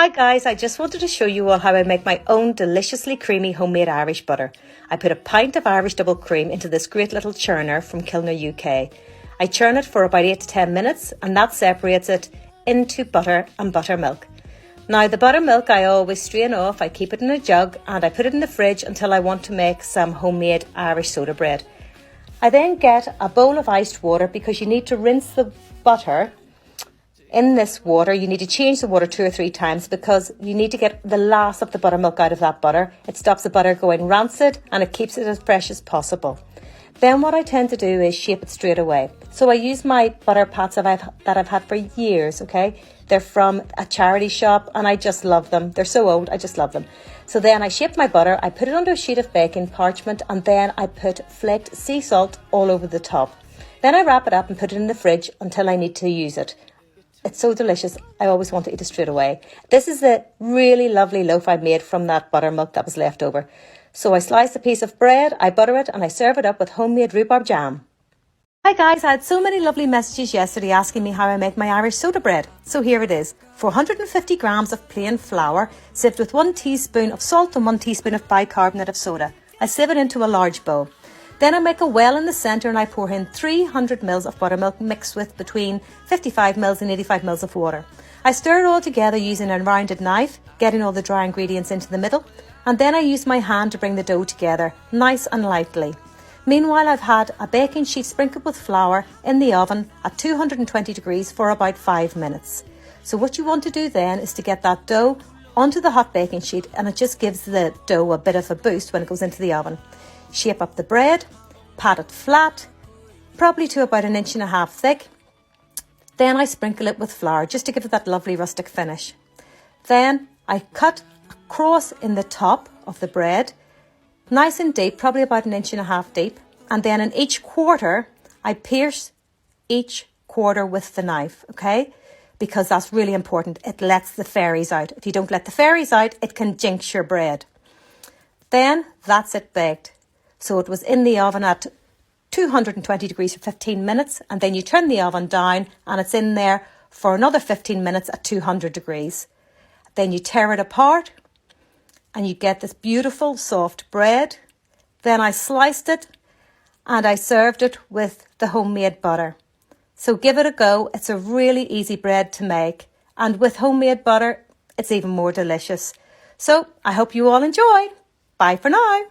Hi guys, I just wanted to show you all how I make my own deliciously creamy homemade Irish butter. I put a pint of Irish double cream into this great little churner from Kilner, UK. I churn it for about 8 to 10 minutes and that separates it into butter and buttermilk. Now the buttermilk I always strain off, I keep it in a jug and I put it in the fridge until I want to make some homemade Irish soda bread. I then get a bowl of iced water because you need to rinse the butter. In this water, you need to change the water 2 or 3 times because you need to get the last of the buttermilk out of that butter. It stops the butter going rancid and it keeps it as fresh as possible. Then what I tend to do is shape it straight away. So I use my butter pats that I've had for years, okay? They're from a charity shop and I just love them. They're so old, I just love them. So then I shape my butter, I put it under a sheet of baking parchment and then I put flaked sea salt all over the top. Then I wrap it up and put it in the fridge until I need to use it. It's so delicious. I always want to eat it straight away. This is a really lovely loaf I made from that buttermilk that was left over. So I slice a piece of bread, I butter it and I serve it up with homemade rhubarb jam. Hi guys, I had so many lovely messages yesterday asking me how I make my Irish soda bread. So here it is. 450 grams of plain flour, sieved with 1 teaspoon of salt and 1 teaspoon of bicarbonate of soda. I sieve it into a large bowl. Then I make a well in the centre and I pour in 300 ml of buttermilk mixed with between 55 ml and 85 ml of water. I stir it all together using a rounded knife, getting all the dry ingredients into the middle, and then I use my hand to bring the dough together, nice and lightly. Meanwhile, I've had a baking sheet sprinkled with flour in the oven at 220 degrees for about 5 minutes. So what you want to do then is to get that dough onto the hot baking sheet and it just gives the dough a bit of a boost when it goes into the oven. Shape up the bread, pat it flat, probably to about 1.5 inches thick. Then I sprinkle it with flour just to give it that lovely rustic finish. Then I cut across in the top of the bread, nice and deep, probably about 1.5 inches deep. And then in each quarter, I pierce each quarter with the knife, okay? Because that's really important. It lets the fairies out. If you don't let the fairies out, it can jinx your bread. Then that's it baked. So it was in the oven at 220 degrees for 15 minutes and then you turn the oven down and it's in there for another 15 minutes at 200 degrees. Then you tear it apart and you get this beautiful soft bread. Then I sliced it and I served it with the homemade butter. So give it a go. It's a really easy bread to make and with homemade butter, it's even more delicious. So I hope you all enjoy. Bye for now.